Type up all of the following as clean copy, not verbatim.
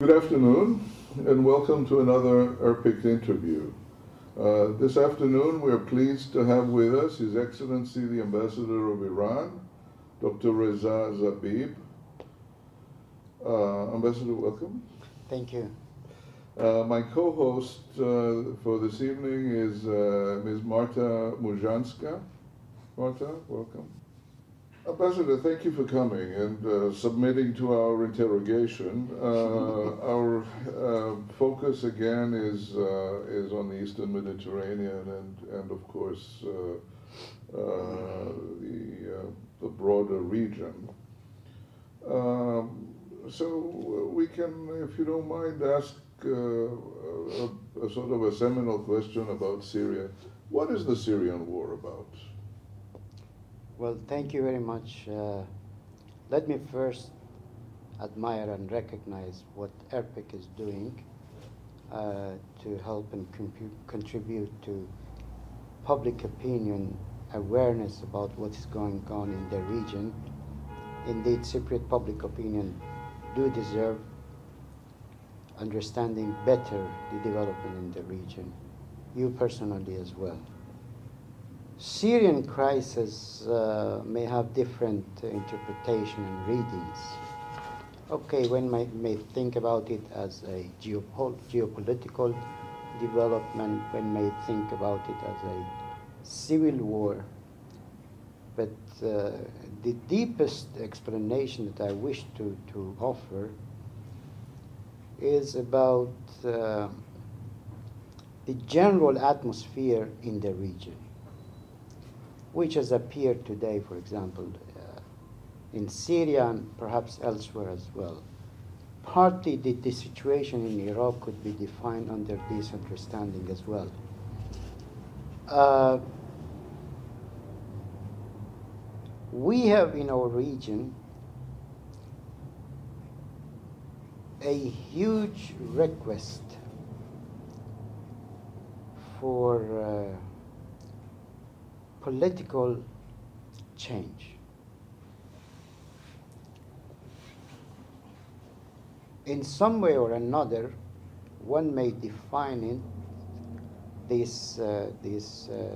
Good afternoon, and welcome to another ERPIC interview. This afternoon, we're pleased to have with us His Excellency the Ambassador of Iran, Dr. Reza Zabib. Ambassador, welcome. Thank you. My co-host for this evening is Ms. Marta Muzhanska. Marta, welcome. Ambassador, thank you for coming and submitting to our interrogation. Our focus again is on the Eastern Mediterranean and of course the broader region. So we can, if you don't mind, ask a sort of a seminal question about Syria. What is the Syrian war about? Well, thank you very much. Let me first admire and recognize what ERPIC is doing to help and contribute to public opinion awareness about what is going on in the region. Indeed, Cypriot public opinion do deserve understanding better the development in the region, you personally as well. Syrian crisis may have different interpretation and readings. Okay, one may think about it as a geopolitical development, one may think about it as a civil war, but the deepest explanation that I wish to offer is about the general atmosphere in the region, which has appeared today, for example, in Syria and perhaps elsewhere as well. Partly the situation in Iraq could be defined under this understanding as well. We have in our region a huge request for political change. In some way or another, one may define this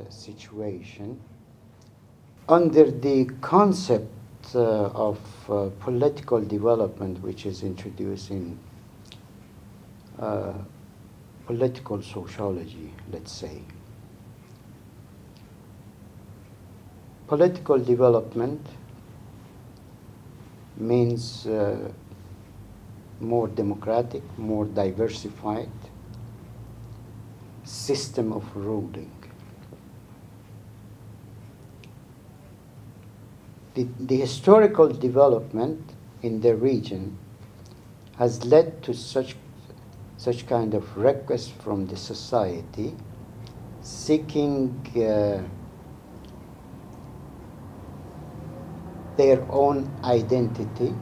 situation under the concept of political development, which is introduced in political sociology, let's say. Political development means more democratic, more diversified system of ruling. The historical development in the region has led to such kind of request from the society seeking their own identity,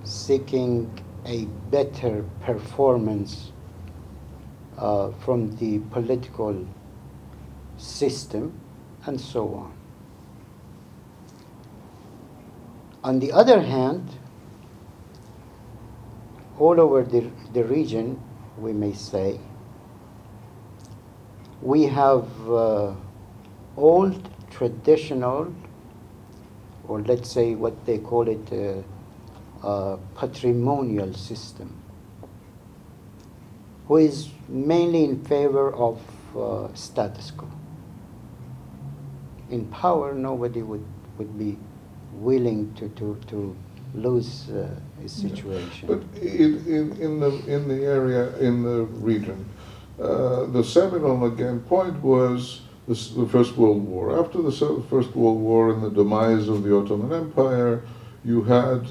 seeking a better performance from the political system, and so on. On the other hand, all over the region, we may say, we have old traditional, or let's say what they call it, a patrimonial system, who is mainly in favor of status quo. In power, nobody would be willing to lose his situation. But in the area, in the region, the seminal again point was the First World War. After the First World War and the demise of the Ottoman Empire, you had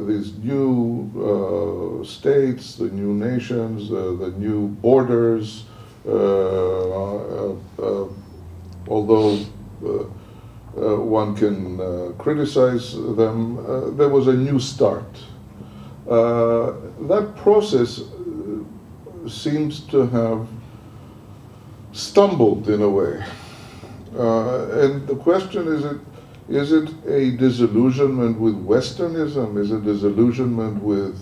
these new states, the new nations, the new borders, although one can criticize them, there was a new start. That process seems to have stumbled in a way. And the question is it a disillusionment with Westernism? Is it disillusionment with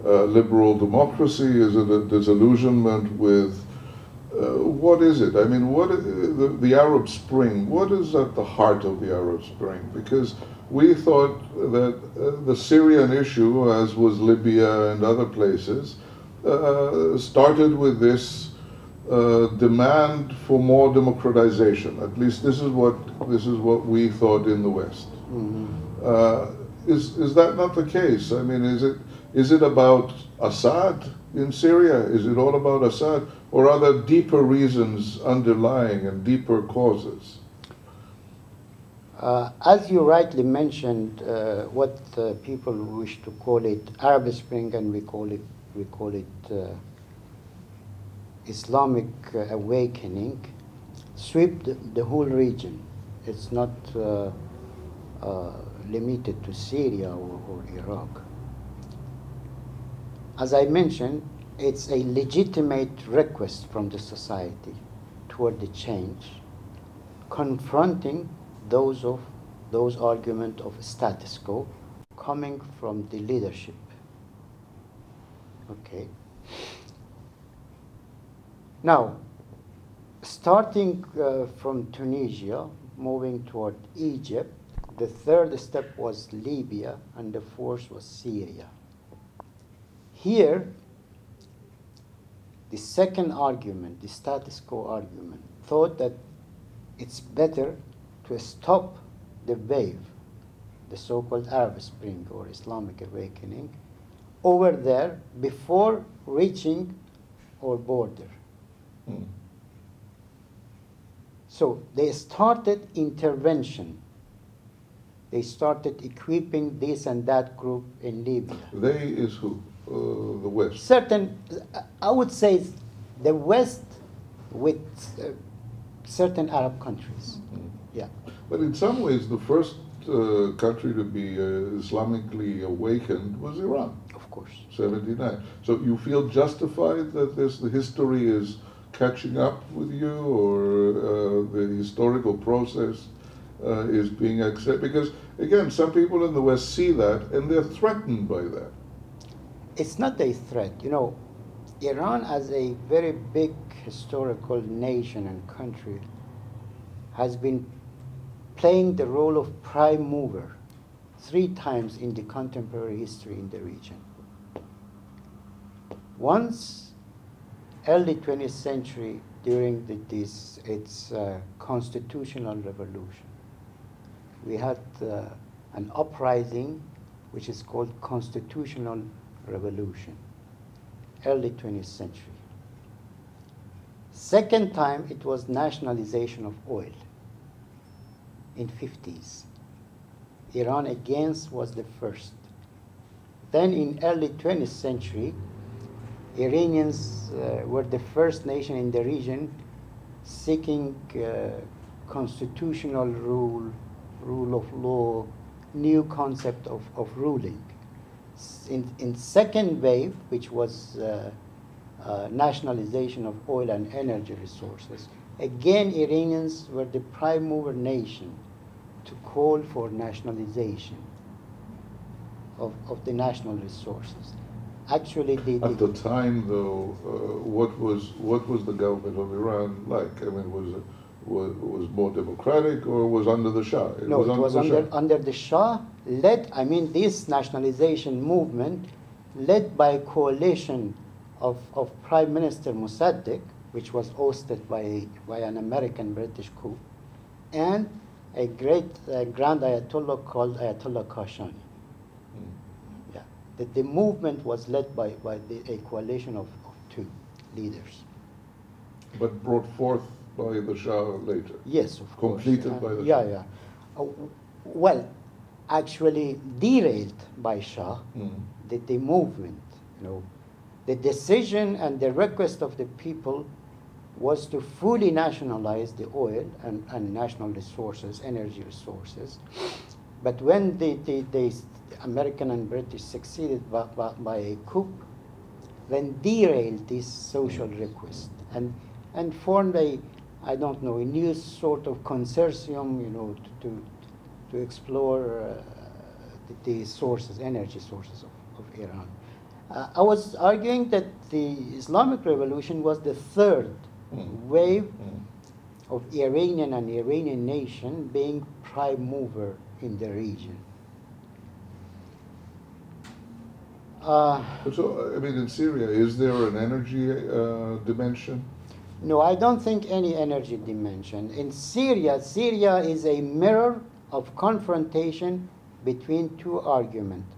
liberal democracy? Is it a disillusionment with what is it? I mean, the Arab Spring? What is at the heart of the Arab Spring? Because we thought that the Syrian issue, as was Libya and other places, started with this demand for more democratization. At least this is what we thought in the West. Mm-hmm. Is that not the case? I mean, is it about Assad in Syria? Is it all about Assad, or are there deeper reasons underlying and deeper causes? As you rightly mentioned, what people wish to call it Arab Spring, and we call it Islamic Awakening, swept the whole region. It's not limited to Syria or Iraq. As I mentioned, it's a legitimate request from the society toward the change, confronting those arguments of status quo coming from the leadership. Okay. Now, starting from Tunisia, moving toward Egypt, the third step was Libya, and the fourth was Syria. Here, the second argument, the status quo argument, thought that it's better to stop the wave, the so-called Arab Spring or Islamic Awakening, over there before reaching our border. Mm. So they started intervention. They started equipping this and that group in Libya. They is who? The West? I would say the West with certain Arab countries. Mm. Yeah. But in some ways, the first country to be Islamically awakened was Iran. Of course. 79. So you feel justified that the history is catching up with you, or the historical process is being accepted? Because, again, some people in the West see that and they're threatened by that. It's not a threat. You know, Iran, as a very big historical nation and country, has been playing the role of prime mover 3 times in the contemporary history in the region. Once, early 20th century, during its constitutional revolution, we had an uprising which is called constitutional revolution, early 20th century. Second time, it was nationalization of oil in 50s. Iran again was the first. Then in early 20th century, Iranians were the first nation in the region seeking constitutional rule of law, new concept of ruling. In second wave, which was nationalization of oil and energy resources, again Iranians were the prime mover nation to call for nationalization of the national resources. Actually, at the time, though, what was the government of Iran like? I mean, was more democratic, or was under the Shah? It was under the Shah, this nationalization movement led by a coalition of Prime Minister Mossadegh, which was hosted by an American-British coup, and a great Grand Ayatollah called Ayatollah Kashani. Yeah, the movement was led by a coalition of 2 leaders. But brought forth by the Shah later. Yes, of course. Completed by the Shah. Yeah. Well, actually derailed by Shah, the movement. You know, the decision and the request of the people was to fully nationalize the oil and national resources, energy resources. But when the American and British succeeded by a coup, then derailed this social request and formed a new sort of consortium, to explore the sources, energy sources of Iran. I was arguing that the Islamic Revolution was the third wave of Iranian and Iranian nation being prime mover in the region. So, I mean, in Syria, is there an energy dimension? No, I don't think any energy dimension. In Syria, Syria is a mirror of confrontation between two arguments.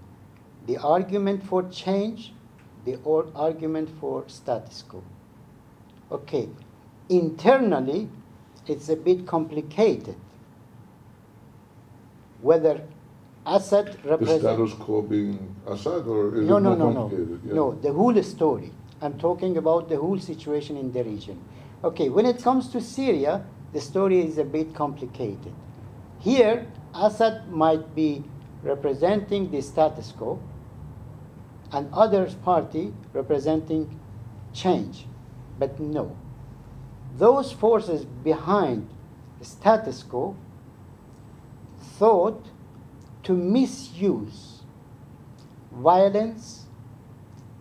The argument for change, the argument for status quo. Okay, internally, it's a bit complicated. Whether Assad represents... The status quo being Assad, or is no, it no, more no, complicated? no, Yeah. no, the whole story. I'm talking about the whole situation in the region. Okay, when it comes to Syria, the story is a bit complicated. Here, Assad might be representing the status quo, and other party representing change. But no, those forces behind the status quo thought to misuse violence,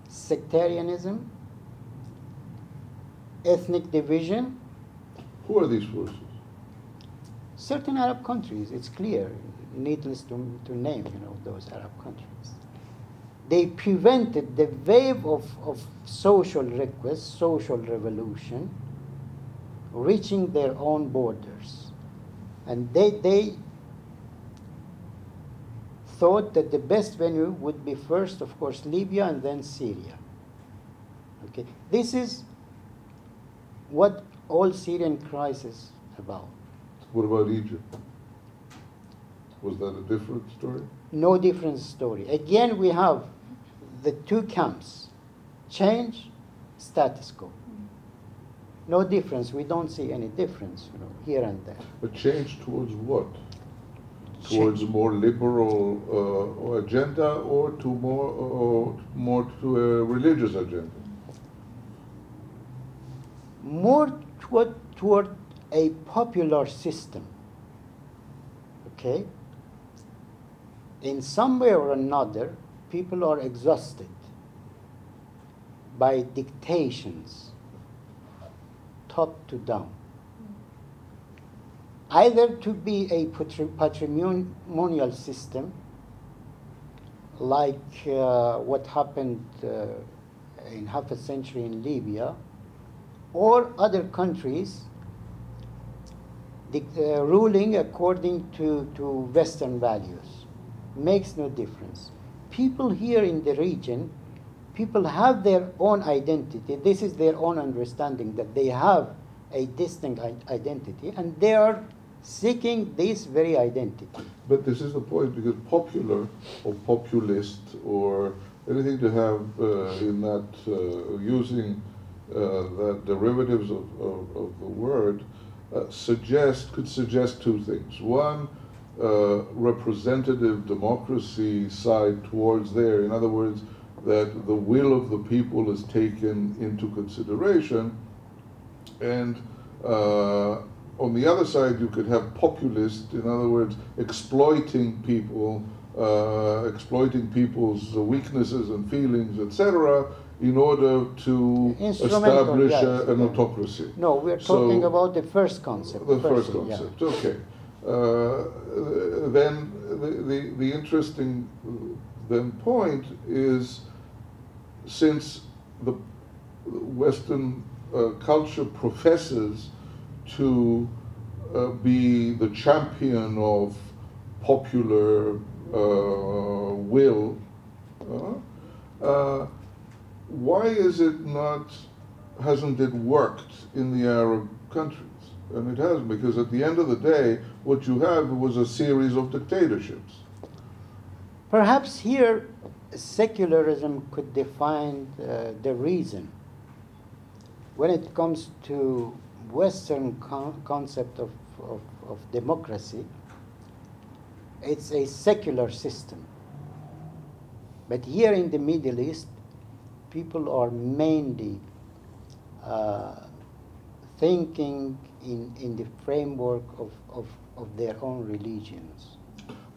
sectarianism, ethnic division. Who are these forces? Certain Arab countries, it's clear, needless to name, those Arab countries. They prevented the wave of social request, social revolution, reaching their own borders. And they thought that the best venue would be first, of course, Libya and then Syria. Okay, this is what all Syrian crisis about. What about Egypt? Was that a different story? No different story. Again, we have the two camps, change, status quo. No difference. We don't see any difference, here and there. A change towards what? Towards a more liberal agenda, or to more to a religious agenda? More toward a popular system. Okay? In some way or another, people are exhausted by dictations, top to down. Either to be a patrimonial system, like what happened in half a century in Libya, or other countries ruling according to Western values. Makes no difference. People here in the region, people have their own identity. This is their own understanding that they have a distinct identity, and they are seeking this very identity. But this is the point, because popular or populist or anything to have in that, using the derivatives of the word, could suggest two things. One, representative democracy side towards there. In other words, that the will of the people is taken into consideration. And on the other side, you could have populist, in other words, exploiting people, exploiting people's weaknesses and feelings, etc., in order to establish an autocracy. No, we're talking about the first concept. The first concept, yeah. Okay. Then the interesting then point is, since the Western culture professes to be the champion of popular will, why is it not, hasn't it worked in the Arab countries? And it hasn't, because at the end of the day, what you have was a series of dictatorships. Perhaps here, secularism could define the reason. When it comes to Western concept of democracy, it's a secular system. But here in the Middle East, people are mainly thinking in the framework of their own religions.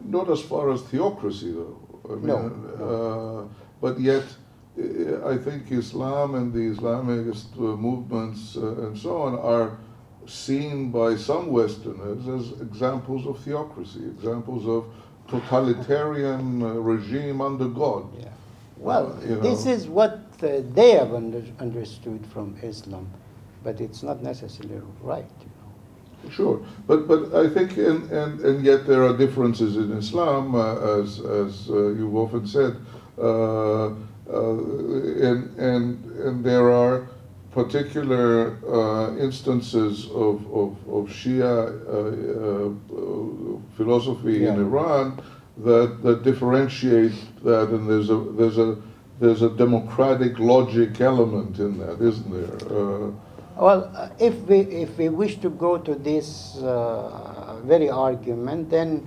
Not as far as theocracy, though. I mean, no. But yet, I think Islam and the Islamist movements and so on are seen by some Westerners as examples of theocracy, examples of totalitarian regime under God. Yeah. Well, you this know. is what they have understood from Islam, but it's not necessarily right. Sure, but I think and yet there are differences in Islam, as you've often said, and there are particular instances of Shia philosophy in Iran that differentiate that, and there's a democratic logic element in that, isn't there? Well, if we wish to go to this very argument, then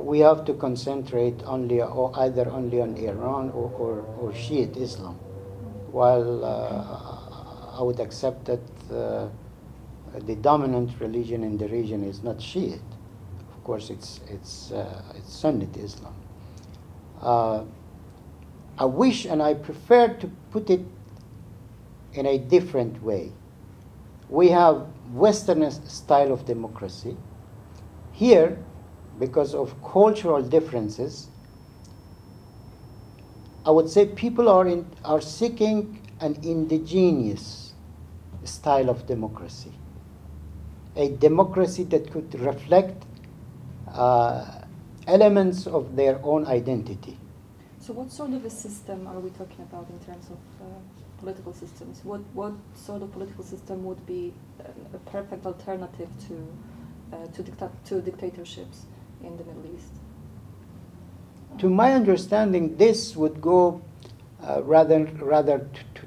we have to concentrate either only on Iran or Shiite Islam. While I would accept that the dominant religion in the region is not Shiite, of course it's Sunnite Islam. I wish and I prefer to put it in a different way. We have Western style of democracy. Here, because of cultural differences, I would say people are seeking an indigenous style of democracy, a democracy that could reflect elements of their own identity. So what sort of a system are we talking about in terms of political systems? What sort of political system would be a perfect alternative to dictatorships in the Middle East? To my understanding, this would go rather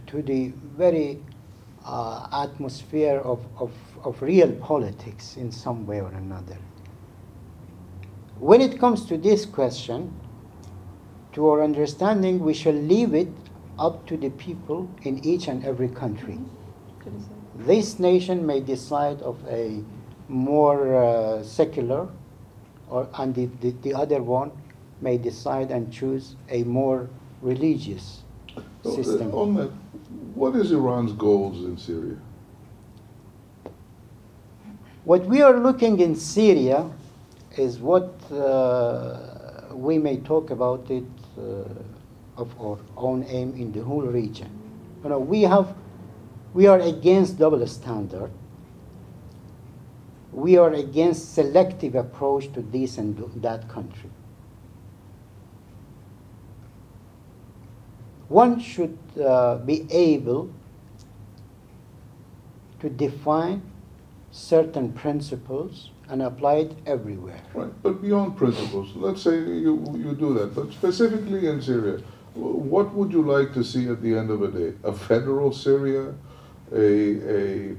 to the very atmosphere of real politics in some way or another. When it comes to this question, to our understanding, we shall leave it up to the people in each and every country. This nation may decide of a more secular, and the other one may decide and choose a more religious system. On that, what is Iran's goals in Syria? What we are looking in Syria is what we may talk about it of our own aim in the whole region. You know, we are against double standard. We are against selective approach to this and that country. One should be able to define certain principles and apply it everywhere. Right, but beyond principles, let's say you do that, but specifically in Syria, what would you like to see at the end of the day? A federal Syria? A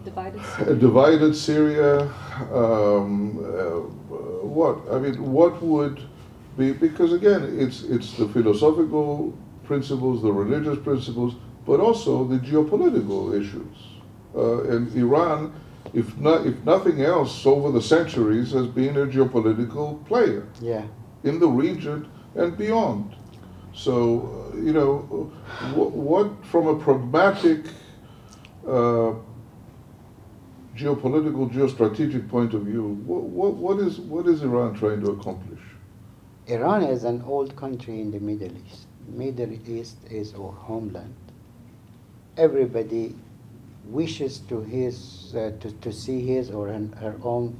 divided Syria? What? I mean, what would be, because again, it's the philosophical principles, the religious principles, but also the geopolitical issues. And Iran, if nothing else, over the centuries, has been a geopolitical player in the region and beyond. So, you know, what from a pragmatic geopolitical, geostrategic point of view, what is Iran trying to accomplish? Iran is an old country in the Middle East. Middle East is our homeland. Everybody wishes to see his or her own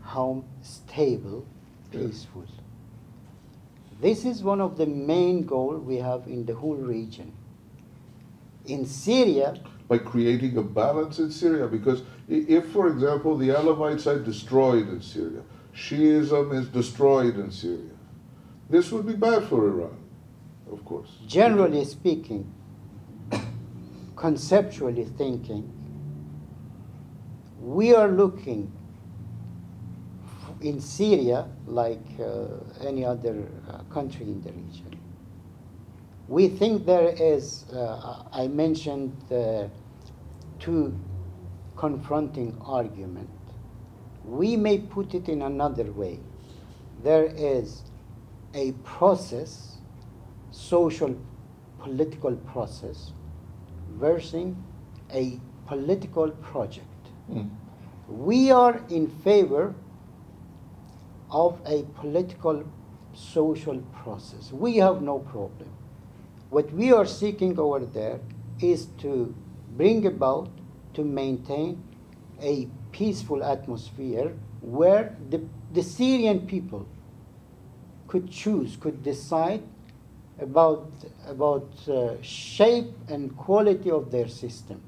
home stable, peaceful. This is one of the main goals we have in the whole region. In Syria, by creating a balance in Syria, because if, for example, the Alawites are destroyed in Syria, Shiism is destroyed in Syria, this would be bad for Iran, of course. Generally speaking, conceptually thinking, we are looking in Syria like any other country in the region. We think there is, I mentioned two confronting arguments. We may put it in another way. There is a process social political process versus a political project. Mm. We are in favor of a political social process. We have no problem. What we are seeking over there is to bring about, to maintain a peaceful atmosphere where the Syrian people could choose, could decide about shape and quality of their system.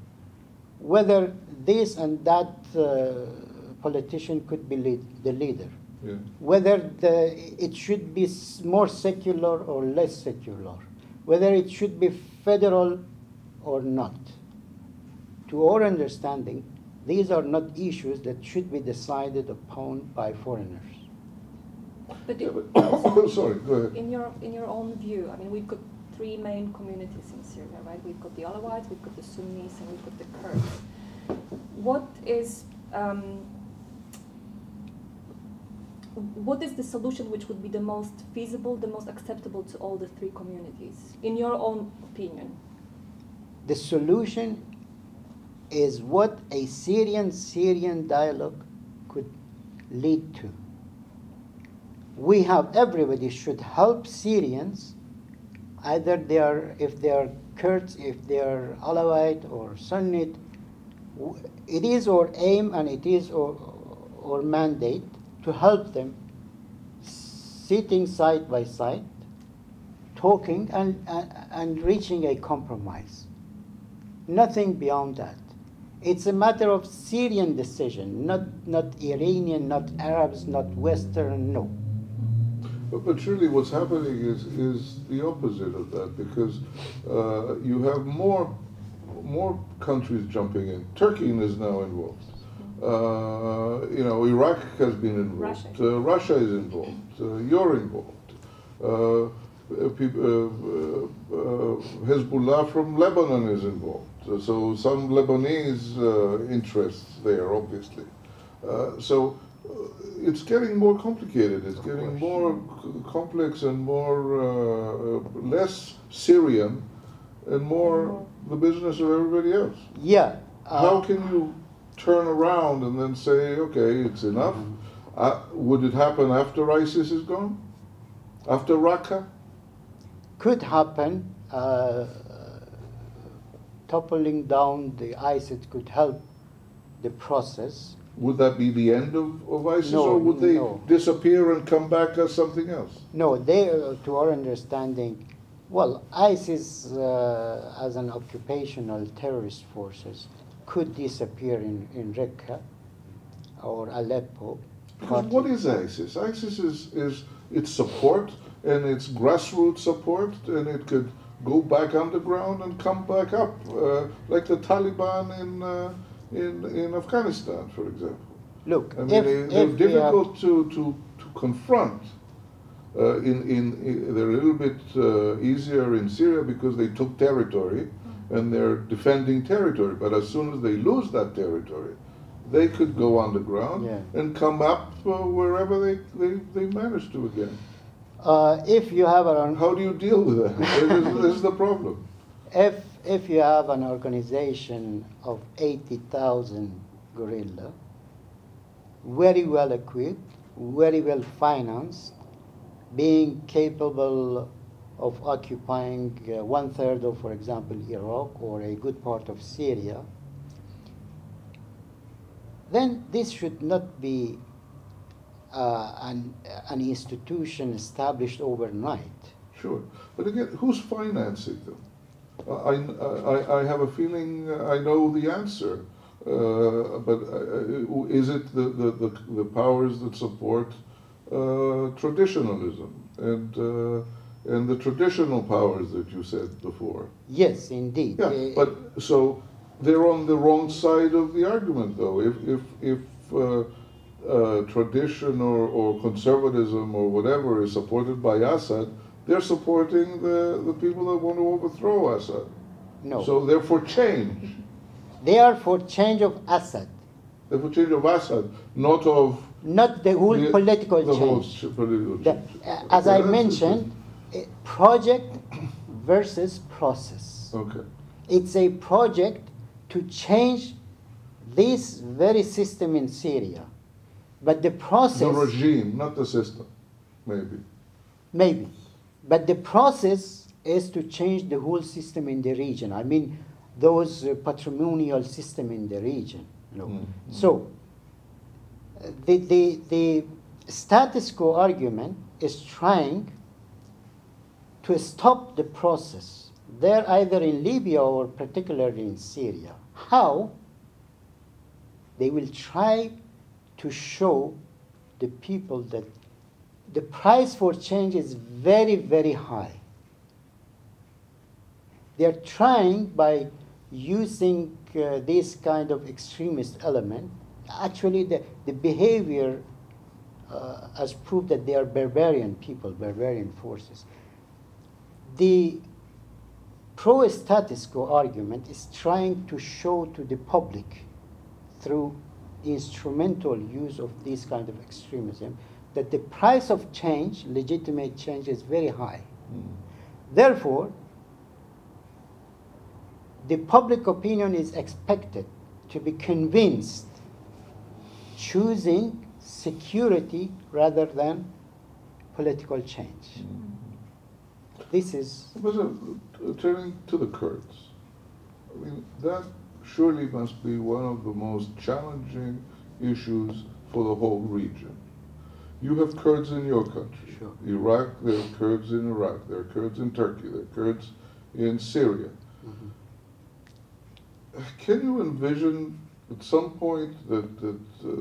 Whether this and that politician could be the leader. Yeah. Whether it should be more secular or less secular. Whether it should be federal or not. To our understanding, these are not issues that should be decided upon by foreigners. But, Yeah, but sorry, go ahead. in your own view, I mean, we've got three main communities in Syria, right? We've got the Alawites, we've got the Sunnis, and we've got the Kurds. What is the solution which would be the most feasible, the most acceptable to all the three communities, in your own opinion? The solution is what a Syrian dialogue could lead to. Everybody should help Syrians, either if they are Kurds, if they are Alawite or Sunnite. It is our aim and it is our mandate to help them, sitting side by side, talking and reaching a compromise. Nothing beyond that. It's a matter of Syrian decision, not Iranian, not Arabs, not Western, no. But surely what's happening is the opposite of that, because you have more countries jumping in. Turkey is now involved. Iraq has been involved. Russia is involved. You're involved. Hezbollah from Lebanon is involved. So some Lebanese interests there, obviously. So it's getting more complicated. It's getting more complex and more less Syrian and more the business of everybody else. Yeah. How can you turn around and then say, okay, it's enough? Would it happen after ISIS is gone? After Raqqa? Could happen. Toppling down the ISIS could help the process. Would that be the end of ISIS, No, or would they no. disappear and come back as something else? No, they, to our understanding, well, ISIS as an occupational terrorist forces could disappear in Raqqa or Aleppo. Because what is ISIS? ISIS is its support, and it's grassroots support, and it could go back underground and come back up, like the Taliban in Afghanistan, for example. Look, I mean, they're difficult to confront. They're a little bit easier in Syria because they took territory and they're defending territory. But as soon as they lose that territory, they could go underground and come up wherever they manage to again. If you have how do you deal with that? This is the problem. If you have an organization of 80,000 guerrilla, very well equipped, very well financed, being capable of occupying 1/3 of, for example, Iraq or a good part of Syria, then this should not be an institution established overnight. Sure, but again, who's financing them? I have a feeling I know the answer, but is it the powers that support traditionalism and the traditional powers that you said before? Yes, indeed. Yeah, but so they're on the wrong side of the argument, though. If tradition or conservatism or whatever is supported by Assad, they're supporting the people that want to overthrow Assad. No. So they're for change. They are for change of Assad. They're for change of Assad, not of... Not the whole political the change. whole political change. As I mentioned, Project versus process. Okay. It's a project to change this very system in Syria. But the process... The regime, not the system, maybe. Maybe. But the process is to change the whole system in the region. I mean, those patrimonial system in the region. You know. Mm-hmm. So, the status quo argument is trying to stop the process. They're either in Libya or particularly in Syria. How? They will try to show the people that the price for change is very, very high. They're trying, by using this kind of extremist element, actually the behavior has proved that they are barbarian people, barbarian forces. The pro-status quo argument is trying to show to the public through instrumental use of this kind of extremism that the price of change, legitimate change, is very high. Therefore, the public opinion is expected to be convinced, choosing security rather than political change. This is... Turning to the Kurds, I mean, that surely must be one of the most challenging issues for the whole region. You have Kurds in your country. Sure. Iraq, there are Kurds in Iraq, there are Kurds in Turkey, there are Kurds in Syria. Mm-hmm. Can you envision at some point that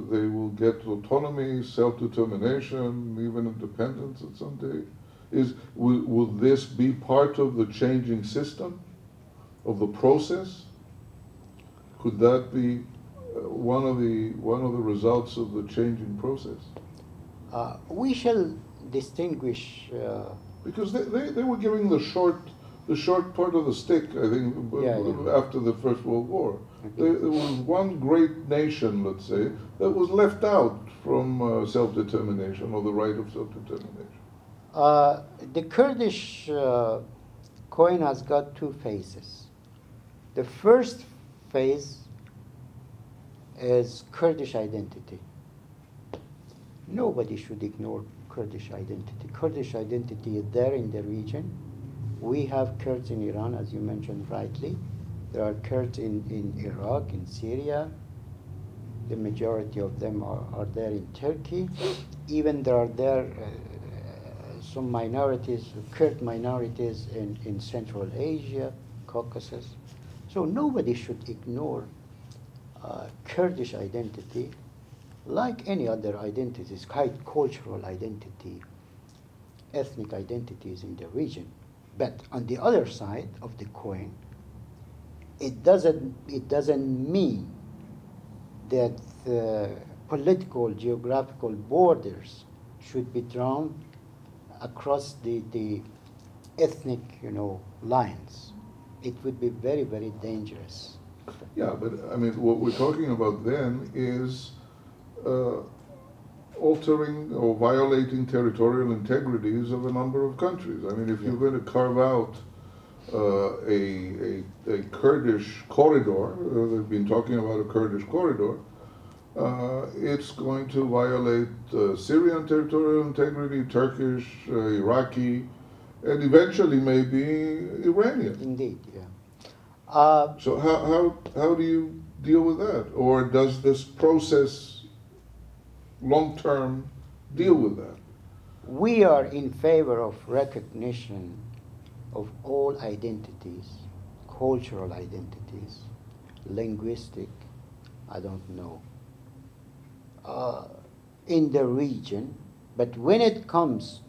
they will get autonomy, self-determination, even independence at some day? Will this be part of the changing system, of the process? Could that be one of the results of the changing process? We shall distinguish. Because they were giving the short part of the stick, I think, after the First World War. Okay. There was one great nation, let's say, that was left out from self-determination, or the right of self-determination. The Kurdish coin has got two phases. The first phase is Kurdish identity. Nobody should ignore Kurdish identity. Kurdish identity is there in the region. We have Kurds in Iran, as you mentioned rightly. There are Kurds in Iraq, in Syria. The majority of them are there in Turkey. Even there are some minorities, Kurd minorities in Central Asia, Caucasus. So nobody should ignore Kurdish identity, like any other identities, cultural identity, ethnic identities in the region. But on the other side of the coin, it doesn't mean that political, geographical borders should be drawn across the ethnic, lines. It would be very, very dangerous. Yeah, but I mean, what we're talking about then is altering or violating territorial integrities of a number of countries. I mean, if you're going to carve out a Kurdish corridor, they've been talking about a Kurdish corridor, it's going to violate Syrian territorial integrity, Turkish, Iraqi, and eventually maybe Iranian. Indeed, yeah. So how do you deal with that? Or does this process long-term deal with that? We are in favor of recognition of all identities, cultural identities, linguistic, I don't know, in the region. But when it comes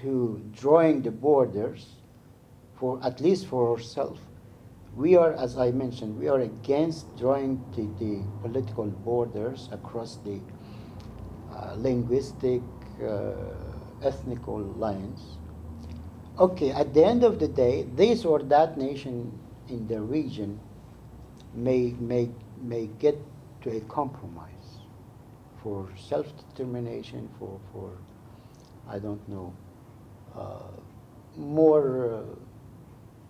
to drawing the borders, at least for ourselves, we are, as I mentioned, we are against drawing the political borders across the linguistic, ethnical lines. Okay, at the end of the day, this or that nation in the region may get to a compromise for self-determination, for I don't know, more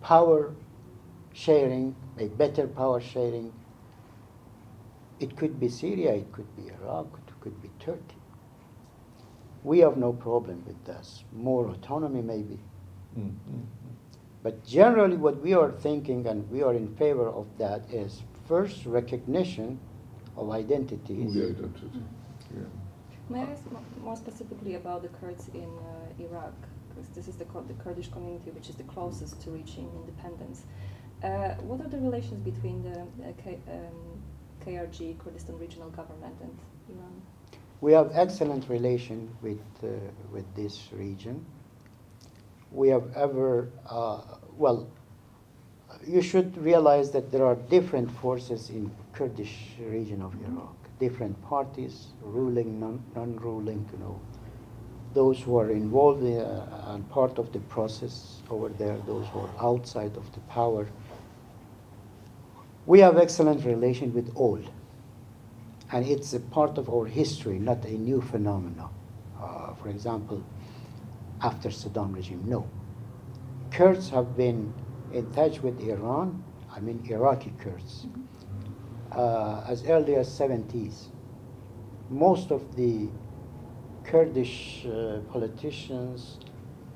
power sharing, a better power sharing. It could be Syria, it could be Iraq, it could be Turkey. We have no problem with this. More autonomy maybe. Mm-hmm. But generally what we are thinking, and we are in favor of that, is first recognition of identities. The identity, yeah. May I ask more specifically about the Kurds in Iraq? Because this is the Kurdish community which is the closest to reaching independence. What are the relations between the KRG, Kurdistan Regional Government, and Iran? We have excellent relation with this region. We have well, you should realize that there are different forces in Kurdish region of Iraq, different parties, ruling, non-ruling, you know, those who are involved and part of the process over there, those who are outside of the power. We have excellent relation with all. And it's a part of our history, not a new phenomenon. For example, after Saddam regime, no. Kurds have been in touch with Iran, I mean Iraqi Kurds, as early as 70s. Most of the Kurdish politicians,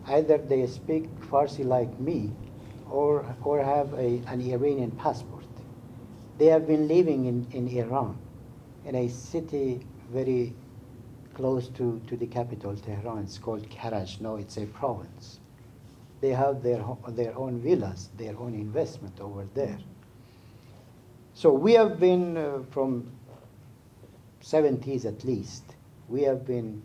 either they speak Farsi like me, or have an Iranian passport. They have been living in Iran, in a city very close to the capital, Tehran. It's called Karaj. No, it's a province. They have their own villas, their own investment over there. So we have been, from 70s at least, we have been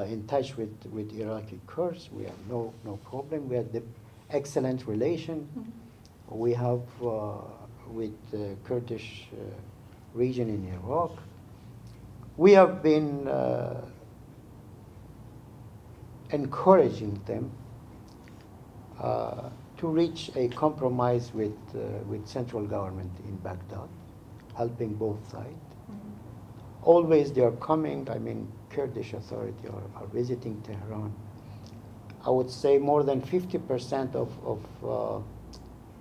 in touch with Iraqi Kurds. We have no problem. We have the excellent relation we have with the Kurdish region in Iraq. We have been encouraging them to reach a compromise with central government in Baghdad, helping both sides. Always they are coming, I mean, Kurdish authority are visiting Tehran. I would say more than 50% of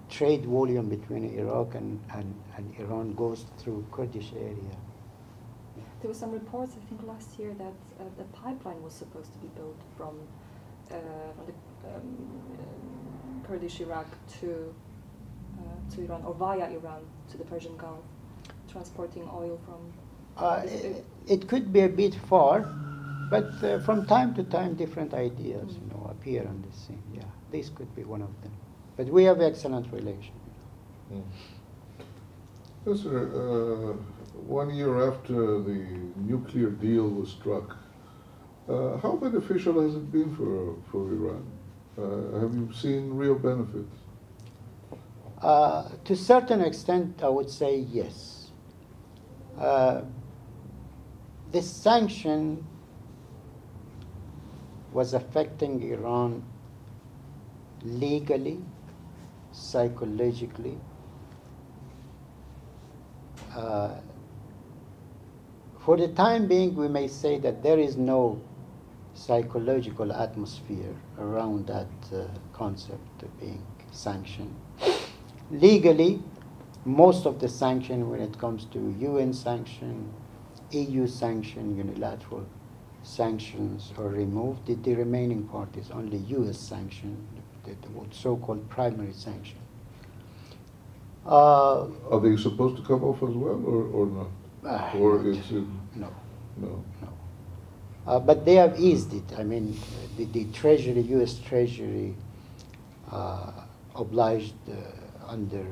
trade volume between Iraq and Iran goes through Kurdish area. There were some reports, I think, last year that the pipeline was supposed to be built from the Kurdish Iraq to Iran, or via Iran to the Persian Gulf, transporting oil from. It could be a bit far, but from time to time, different ideas, appear on the scene. Yeah, this could be one of them. But we have excellent relation. Yes, sir. 1 year after the nuclear deal was struck, how beneficial has it been for Iran? Have you seen real benefits? To a certain extent, I would say yes. This sanction was affecting Iran legally, psychologically. For the time being, we may say that there is no psychological atmosphere around that concept of being sanctioned. Legally, most of the sanction, when it comes to UN sanction, EU sanction, unilateral sanctions are removed. The remaining part is only US sanction, the so-called primary sanction. Are they supposed to come off as well, or not? Or it's no. No. No. But they have eased it. I mean, the Treasury, U.S. Treasury, obliged under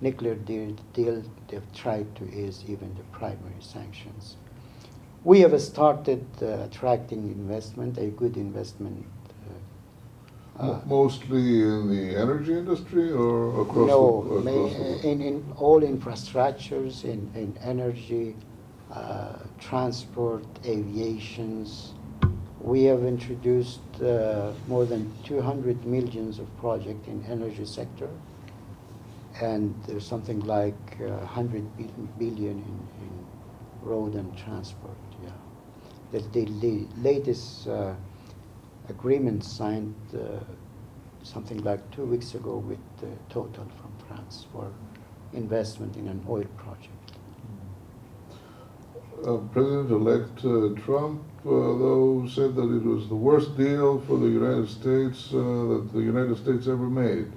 nuclear deal, they've tried to ease even the primary sanctions. We have started attracting investment, a good investment. Mostly in the energy industry or across the world? In all infrastructures, in energy, transport, aviations. We have introduced more than 200 millions of projects in energy sector, and there's something like 100 billion in road and transport. Yeah, the latest agreement signed something like 2 weeks ago with Total from France for investment in an oil project. President-elect Trump, though, said that it was the worst deal for the United States that the United States ever made,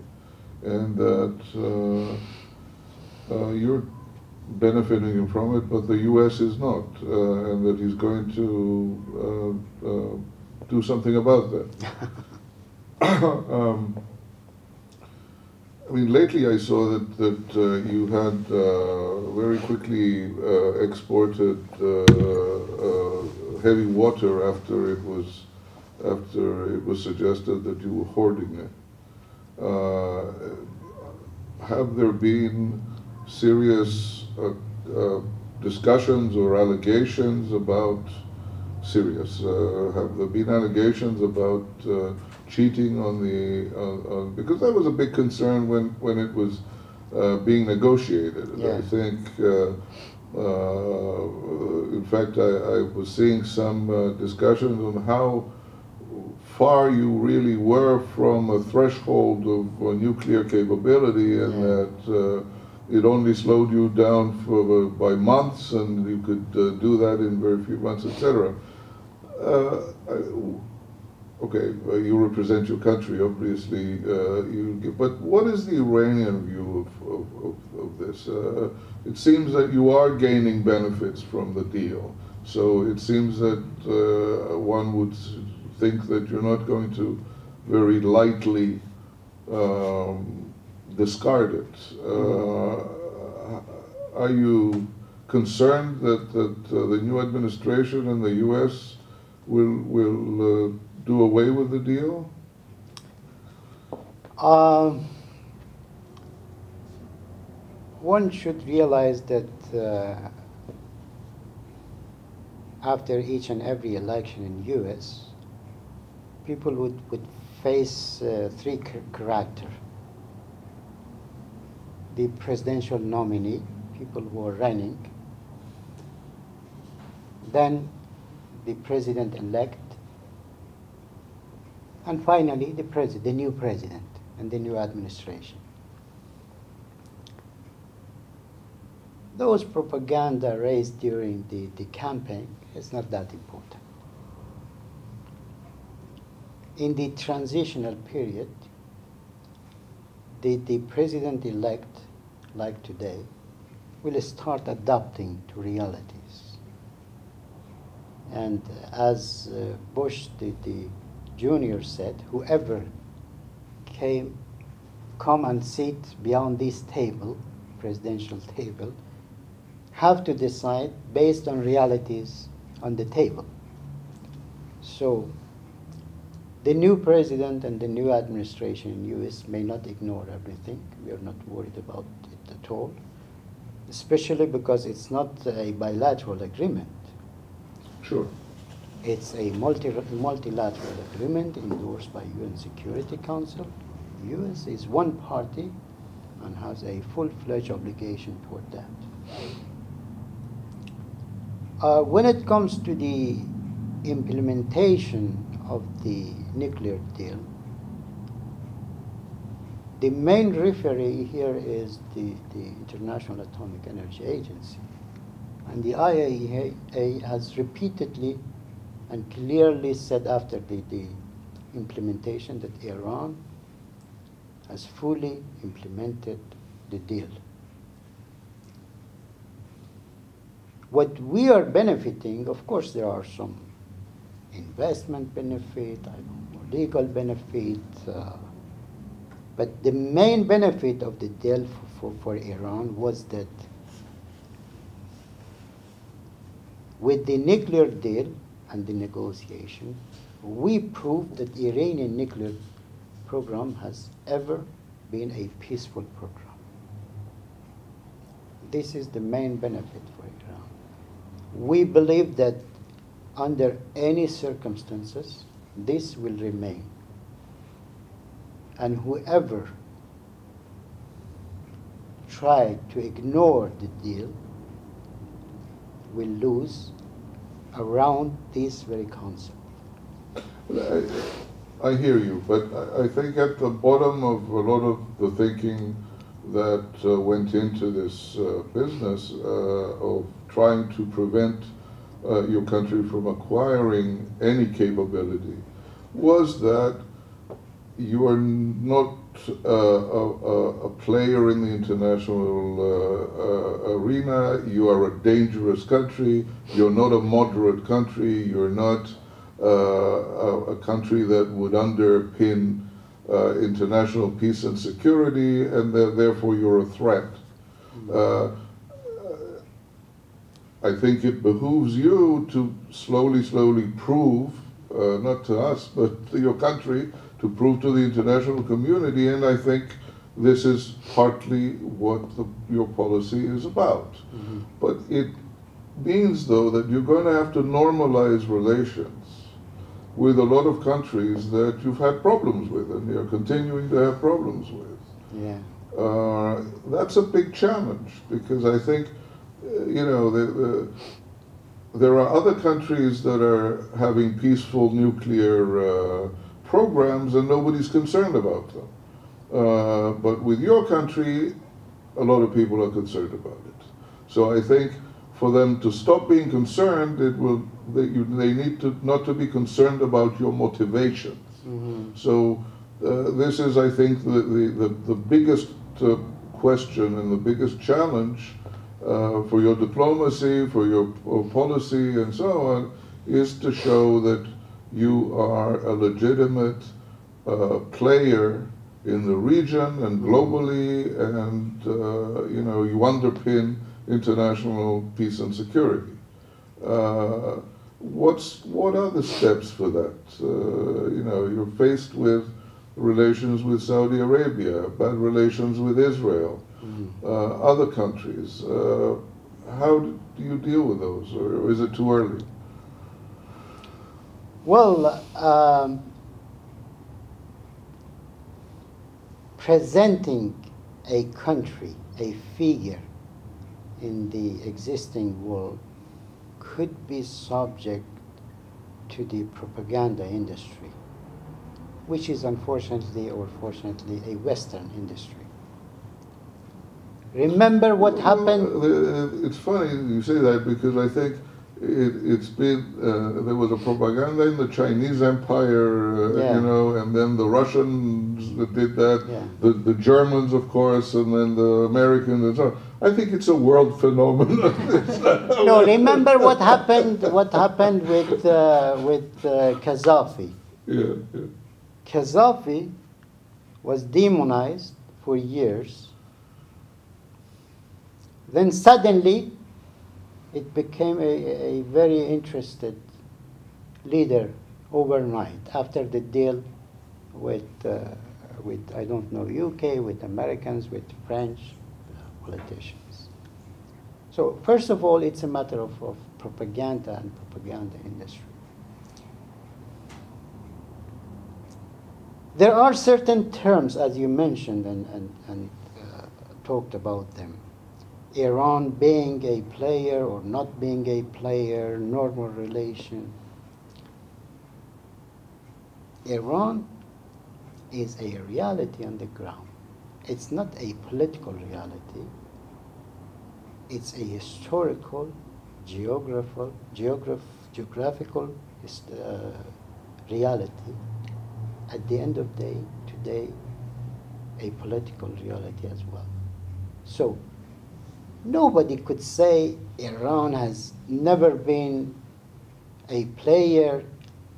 and that you're benefiting from it, but the U.S. is not, and that he's going to do something about that. I mean, lately I saw that you had very quickly exported heavy water after it was suggested that you were hoarding it. Have there been serious discussions or allegations about have there been allegations about cheating on because that was a big concern when it was being negotiated. Yeah. I think, in fact, I was seeing some discussions on how far you really were from a threshold of nuclear capability, and that it only slowed you down by months, and you could do that in very few months, etc. Okay, you represent your country, obviously. But what is the Iranian view of this? It seems that you are gaining benefits from the deal. So it seems that one would think that you're not going to very lightly discard it. Are you concerned that the new administration in the U.S. will do away with the deal? One should realize that after each and every election in U.S., people would face three characters. The presidential nominee, people who are running, then the president-elect, and finally the new president and the new administration. Those propaganda raised during the campaign is not that important. In the transitional period, the president-elect, like today, will start adapting to realities. And as Bush, the junior said, whoever come and sit beyond this table, presidential table, have to decide based on realities on the table. So the new president and the new administration in U.S. may not ignore everything. We are not worried about it at all, especially because it's not a bilateral agreement. Sure. It's a multilateral agreement endorsed by UN Security Council. U.S. is one party and has a full-fledged obligation toward that. When it comes to the implementation of the nuclear deal, the main referee here is the International Atomic Energy Agency. And the IAEA has repeatedly and clearly said after the implementation that Iran has fully implemented the deal. What we are benefiting, of course, there are some investment benefit, legal benefit, but the main benefit of the deal for Iran was that with the nuclear deal and the negotiation, we proved that the Iranian nuclear program has ever been a peaceful program. This is the main benefit for Iran. We believe that under any circumstances, this will remain. And whoever tried to ignore the deal will lose around this very concept. I hear you, but I think at the bottom of a lot of the thinking that went into this business of trying to prevent your country from acquiring any capability was that you are not a player in the international arena. You are a dangerous country. You're not a moderate country. You're not a country that would underpin international peace and security, and therefore you're a threat. I think it behooves you to slowly prove, not to us, but to your country, to prove to the international community, and I think this is partly what your policy is about. Mm-hmm. But it means, though, that you're going to have to normalize relations with a lot of countries that you've had problems with and you're continuing to have problems with. Yeah. That's a big challenge, because I think, there are other countries that are having peaceful nuclear programs and nobody's concerned about them. But with your country, a lot of people are concerned about it. So I think for them to stop being concerned, they need to not to be concerned about your motivations. Mm-hmm. So this is, I think, the biggest question and the biggest challenge for your diplomacy, for your policy, and so on, is to show that you are a legitimate player in the region and globally, and you underpin international peace and security. What are the steps for that? You're faced with relations with Saudi Arabia, bad relations with Israel, other countries. How do you deal with those, or is it too early? Well, presenting a country, a figure in the existing world could be subject to the propaganda industry, which is unfortunately or fortunately a Western industry. Remember what happened? It's funny you say that, because I think it's been, there was a propaganda in the Chinese Empire, and then the Russians that did that, the Germans, of course, and then the Americans and so on. I think it's a world phenomenon. No, remember what happened? What happened with Gaddafi? Yeah. Gaddafi was demonized for years. Then suddenly, it became a very interested leader overnight after the deal with I don't know, UK, with Americans, with French politicians. So first of all, it's a matter of propaganda and propaganda industry. There are certain terms, as you mentioned and talked about them. Iran being a player or not being a player, normal relation. Iran is a reality on the ground. It's not a political reality. It's a historical, geographical reality. At the end of the day, today, a political reality as well. So, nobody could say Iran has never been a player,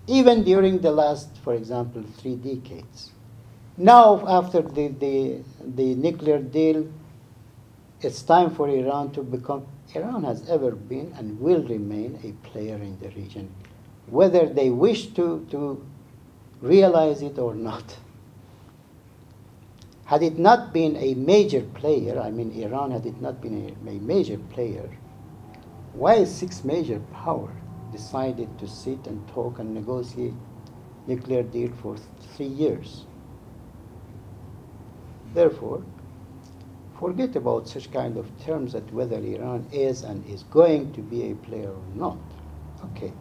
even during the last, for example, 3 decades. Now, after the nuclear deal, it's time for Iran to become. Iran has ever been and will remain a player in the region, whether they wish to realize it or not. Had it not been a major player, I mean Iran, had it not been a major player, why 6 major powers decided to sit and talk and negotiate nuclear deal for 3 years? Therefore, forget about such kind of terms that whether Iran is and is going to be a player or not. Okay.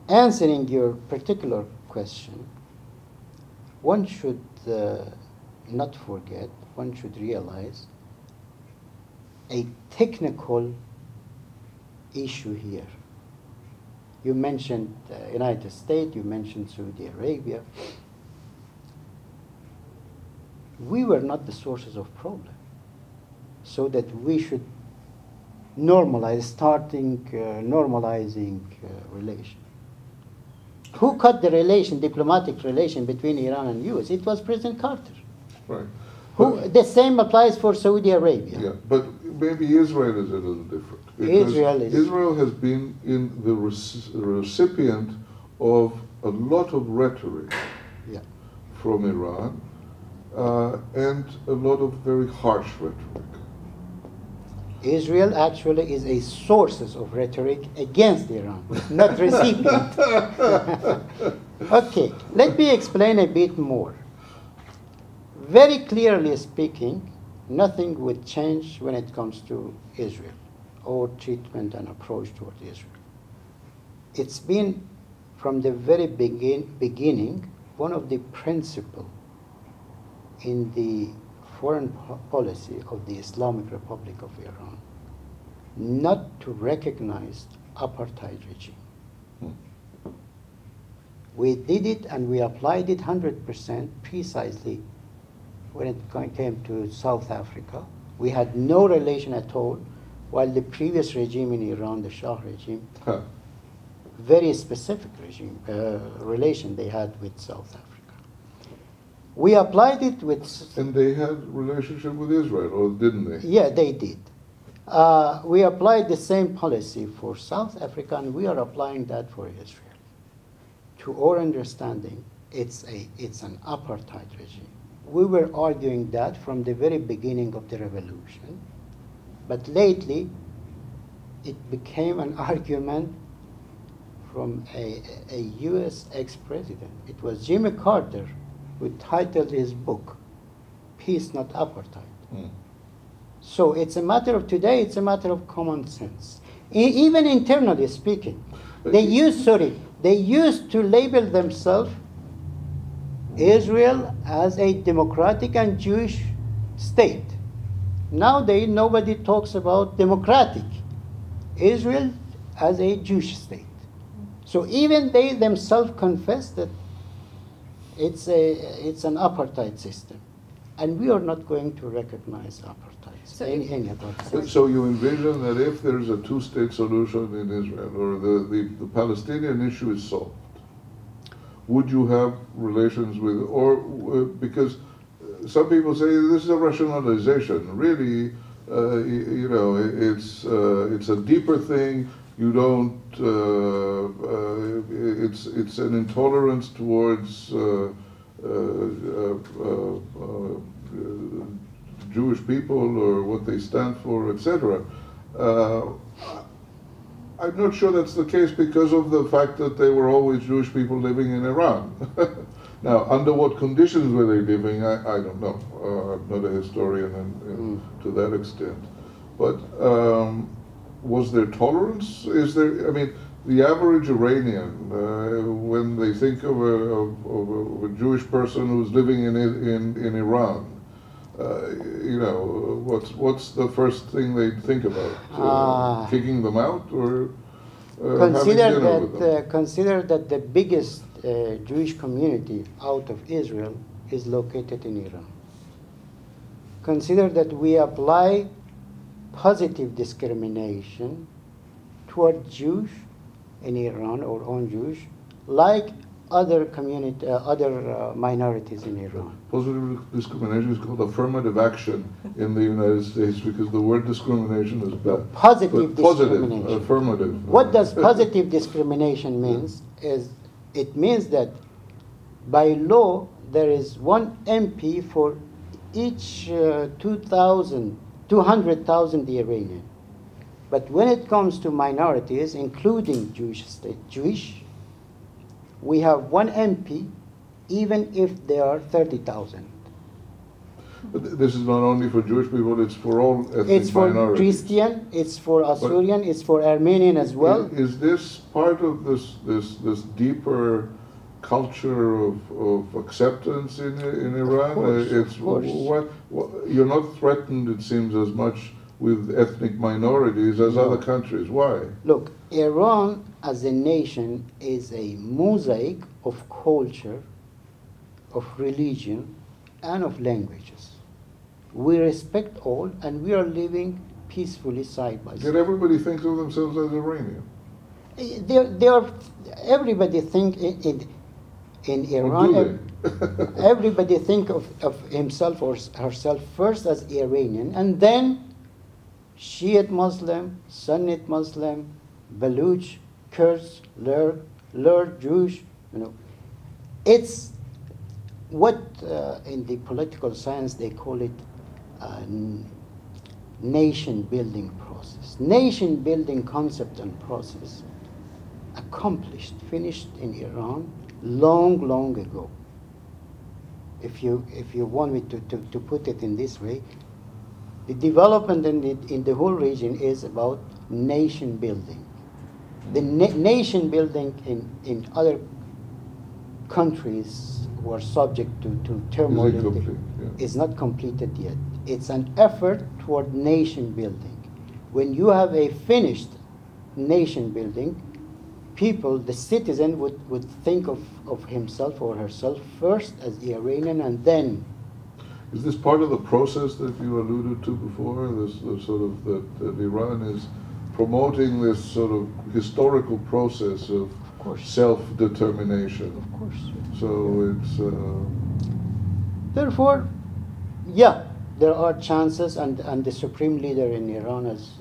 answering your particular question, one should not forget, one should realize a technical issue here. You mentioned United States, you mentioned Saudi Arabia. We were not the sources of problem, so that we should normalizing relation. Who cut the relation, diplomatic relation between Iran and US? It was President Carter. Right. The same applies for Saudi Arabia. Yeah, but maybe Israel is a little different. Israel has been in the recipient of a lot of rhetoric from Iran and a lot of very harsh rhetoric. Israel actually is a source of rhetoric against Iran, not recipient. Okay, let me explain a bit more. Very clearly speaking, nothing would change when it comes to Israel or treatment and approach toward Israel. It's been, from the very beginning, one of the principles in the foreign policy of the Islamic Republic of Iran not to recognize apartheid regime. We did it and we applied it 100% precisely when it came to South Africa. We had no relation at all, while the previous regime in Iran, the Shah regime, very specific regime, relation they had with South Africa. We applied it with... And they had relationship with Israel, or didn't they? Yeah, they did. We applied the same policy for South Africa, and we are applying that for Israel. To our understanding, it's an apartheid regime. We were arguing that from the very beginning of the revolution, but lately it became an argument from a US ex-president. It was Jimmy Carter who titled his book, Peace Not Apartheid. So it's a matter of today, it's a matter of common sense. Even internally speaking, they used to label themselves Israel as a democratic and Jewish state. Nowadays, nobody talks about democratic Israel as a Jewish state. So even they themselves confess that it's an apartheid system. And we are not going to recognize apartheid. Any apartheid. So you envision that if there's a two-state solution in Israel, or the Palestinian issue is solved, would you have relations with, or because some people say this is a rationalization. Really, you know, it's a deeper thing. You don't. It's an intolerance towards Jewish people or what they stand for, etc. I'm not sure that's the case because of the fact that they were always Jewish people living in Iran. Now, under what conditions were they living, I don't know. I'm not a historian to that extent. But was there tolerance? Is there, I mean, the average Iranian, when they think of a Jewish person who's living in Iran, you know, what's the first thing they think about? Kicking them out, or consider that the biggest Jewish community out of Israel is located in Iran. Consider that we apply positive discrimination toward Jews in Iran or on Jews, like other minorities in Iran. Positive discrimination is called affirmative action in the United States because the word discrimination is bad. Positive discrimination. Affirmative. What does positive discrimination means? It means that by law there is one MP for each 200,000 Iranian. But when it comes to minorities, including Jewish, we have one MP, even if there are 30,000. But this is not only for Jewish people, it's for all ethnic It's for minorities. Christian, it's for Assyrian, it's for Armenian as well. Is this part of this deeper culture of acceptance in Iran? Of course. What, you're not threatened, it seems, as much with ethnic minorities as No. other countries. Why? Look, Iran as a nation is a mosaic of culture, of religion, and of languages. We respect all, and we are living peacefully side by Yet side. everybody thinks of themselves as Iranian. They are, everybody think in Or Iran, do they? everybody think of himself or herself first as Iranian, and then Shiite Muslim, Sunnite Muslim, Baluch, Kurds, Lur, Jewish, you know. It's what in the political science they call it nation building process. Nation building concept and process accomplished, finished in Iran long ago. If you want me to put it in this way, the development in the whole region is about nation building. The nation building in other countries who are subject to turmoil is not completed yet. It's an effort toward nation building. When you have a finished nation building, people, the citizen would think of himself or herself first as Iranian, and then. Is this part of the process that you alluded to before? This sort of that Iran is promoting this sort of historical process of self-determination. Of course. So it's. Therefore, yeah, there are chances, and the supreme leader in Iran has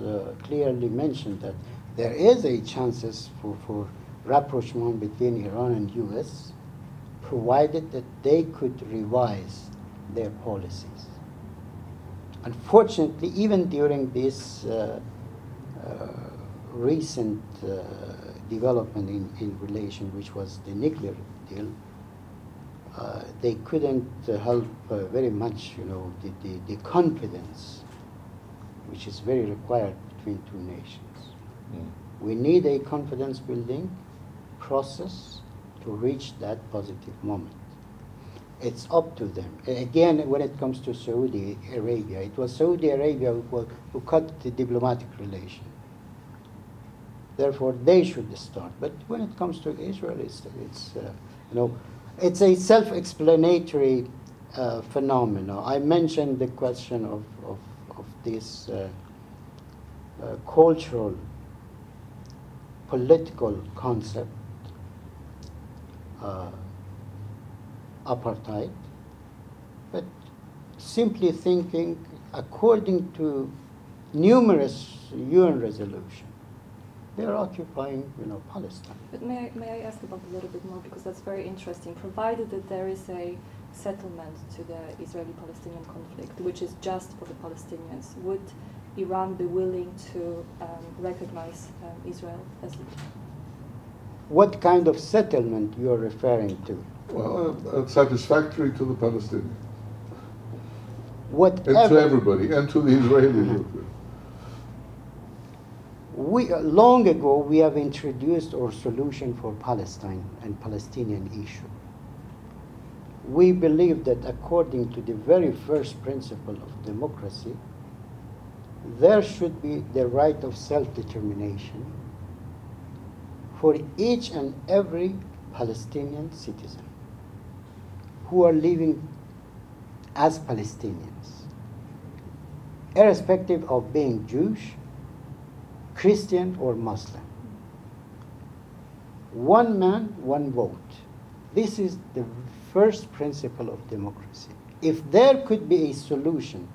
clearly mentioned that there is a chances for rapprochement between Iran and U.S., provided that they could revise their policies. Unfortunately, even during this recent development in relation, which was the nuclear deal, they couldn't help very much, you know, the confidence, which is very required between two nations. We need a confidence building process to reach that positive moment. It's up to them. Again, when it comes to Saudi Arabia, it was Saudi Arabia who cut the diplomatic relation. Therefore, they should start. But when it comes to Israel, it's you know, it's a self-explanatory phenomenon. I mentioned the question of this cultural, political concept, apartheid, but simply thinking according to numerous UN resolutions, they're occupying, you know, Palestine. But may I ask about a little bit more, because that's very interesting. Provided that there is a settlement to the Israeli-Palestinian conflict, which is just for the Palestinians, would Iran be willing to recognize Israel as it? What kind of settlement you're referring to? Well, satisfactory to the Palestinians. Whatever. And to everybody, and to the Israelis. Long ago, we have introduced our solution for Palestine and Palestinian issue. We believe that according to the very first principle of democracy, there should be the right of self-determination for each and every Palestinian citizen who are living as Palestinians, irrespective of being Jewish, Christian, or Muslim. One man, one vote. This is the first principle of democracy. If there could be a solution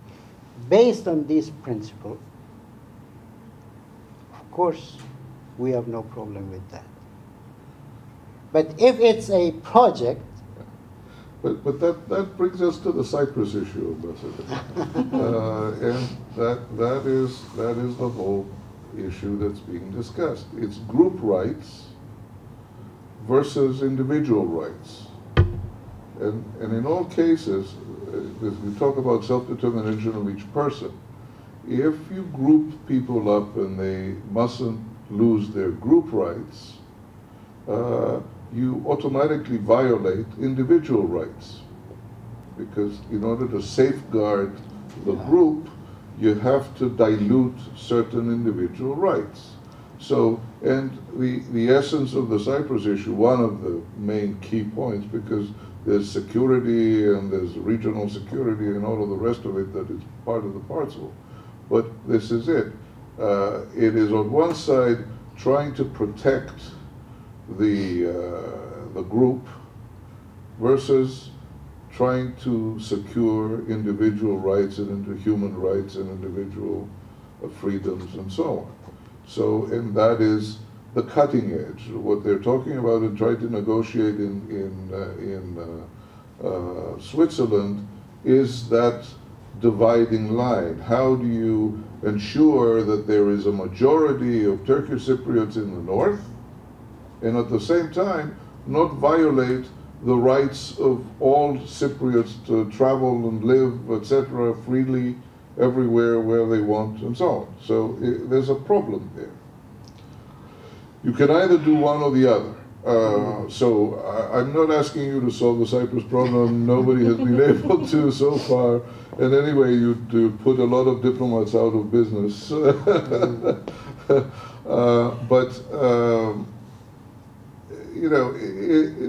based on this principle, of course, we have no problem with that. But if it's a project... But that brings us to the Cyprus issue, Ambassador. And that is the whole issue that's being discussed. It's group rights versus individual rights. And in all cases, we talk about self-determination of each person. If you group people up and they mustn't lose their group rights, you automatically violate individual rights. Because in order to safeguard the group, you have to dilute certain individual rights. So, and the essence of the Cyprus issue, one of the main key points, because there's security and there's regional security and all of the rest of it that is part of the parcel. But this is it. It is on one side trying to protect the group versus trying to secure individual rights and human rights and individual freedoms and so on. So, and that is the cutting edge. What they're talking about and trying to negotiate in Switzerland is that dividing line. How do you ensure that there is a majority of Turkish Cypriots in the north, and at the same time not violate the rights of all Cypriots to travel and live, etc., freely everywhere where they want, and so on. So there's a problem there. You can either do one or the other. So I'm not asking you to solve the Cyprus problem. Nobody has been able to so far. And anyway, you put a lot of diplomats out of business. You know,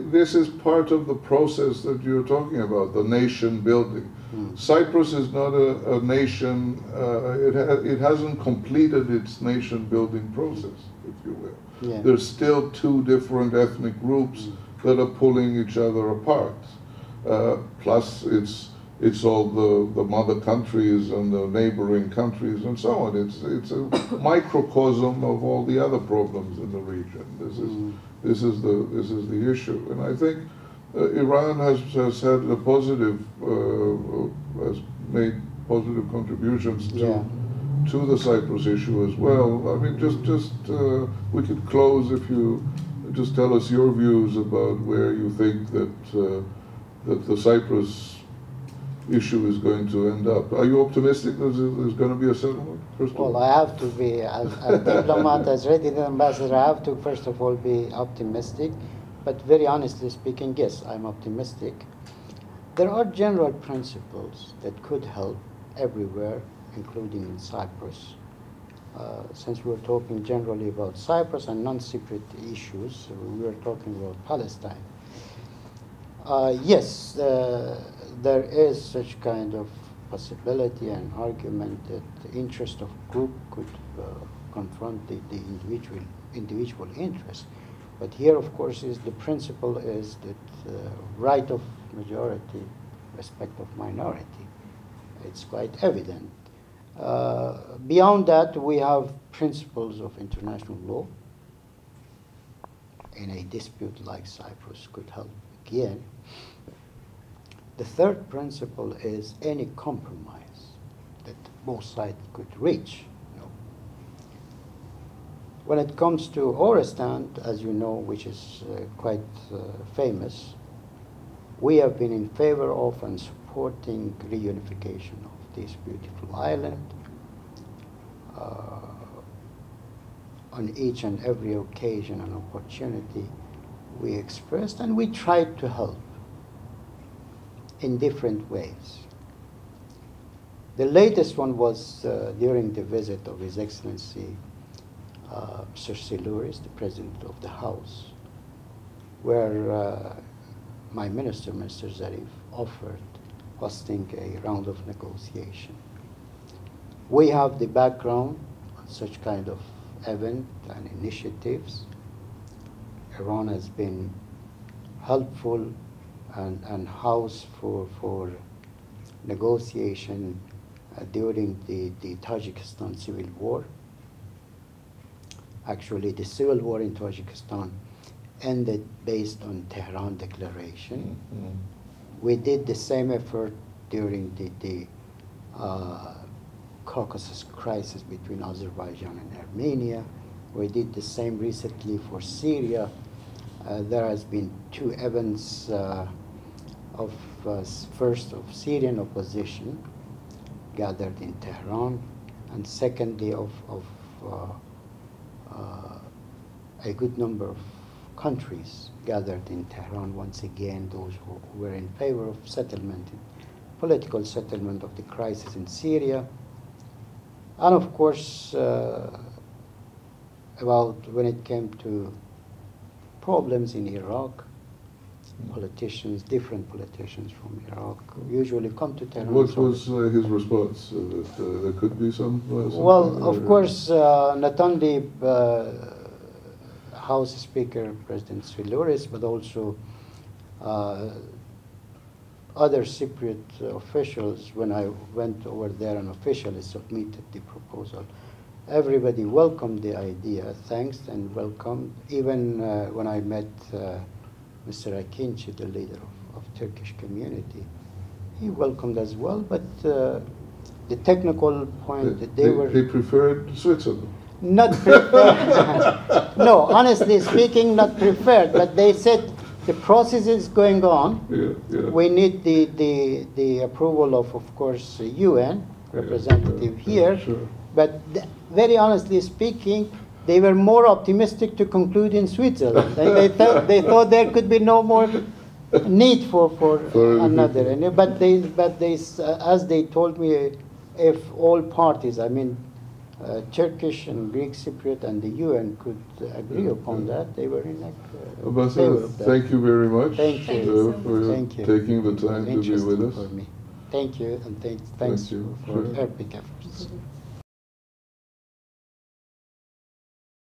this is part of the process that you're talking about, the nation building. Cyprus is not a nation, it hasn't completed its nation building process, if you will. Yeah. There's still two different ethnic groups that are pulling each other apart. Plus, it's all the mother countries and the neighboring countries and so on. It's a microcosm of all the other problems in the region. This is the issue, and I think Iran has had a positive has made positive contributions to the Cyprus issue as well. I mean, just we could close if you just tell us your views about where you think that that the Cyprus issue is going to end up. Are you optimistic that there's going to be a settlement? First of all, I have to be, as a diplomat, as Iranian Ambassador, I have to first of all be optimistic. But very honestly speaking, yes, I'm optimistic. There are general principles that could help everywhere, including in Cyprus. Since we're talking generally about Cyprus and non-Cypriot issues, we were talking about Palestine. Yes, there is such kind of possibility and argument that the interest of group could confront the individual interest. But here, of course, the principle is that right of majority, respect of minority. It's quite evident. Beyond that, we have principles of international law. In a dispute like Cyprus could help again. The third principle is any compromise that both sides could reach. When it comes to our stand, as you know, which is quite famous, we have been in favor of and supporting reunification of this beautiful island. On each and every occasion and opportunity, we expressed and we tried to help in different ways. The latest one was during the visit of His Excellency Sir Siluris, the President of the House, where my minister, Mr. Zarif, offered hosting a round of negotiation. We have the background on such kind of event and initiatives. Iran has been helpful and house for negotiation during the Tajikistan civil war. Actually, the civil war in Tajikistan ended based on Tehran Declaration. Mm-hmm. We did the same effort during the Caucasus crisis between Azerbaijan and Armenia. We did the same recently for Syria. There has been two events of first of Syrian opposition gathered in Tehran, and secondly of a good number of countries gathered in Tehran, once again those who were in favor of settlement, political settlement of the crisis in Syria, and of course about when it came to problems in Iraq, different politicians from Iraq usually come to Tehran. What was his response? That there could be some well, of course, not only House Speaker President Svilouris, but also other Cypriot officials. When I went over there and officially submitted the proposal, everybody welcomed the idea, thanks and welcomed. Even when I met Mr. Akinci, the leader of Turkish community, he welcomed as well. But the technical point that they preferred Switzerland. Not preferred. No, honestly speaking, not preferred. But they said the process is going on. Yeah. We need the approval of course, the UN representative here. Sure. But very honestly speaking, they were more optimistic to conclude in Switzerland. they thought there could be no more need for another. But they, as they told me, if all parties, I mean, Turkish and Greek Cypriot and the UN could agree upon that, they were in favor of that. Thank you very much. Thank you. For taking the time to be with us. For me. Thank you, and thanks you. for helping efforts.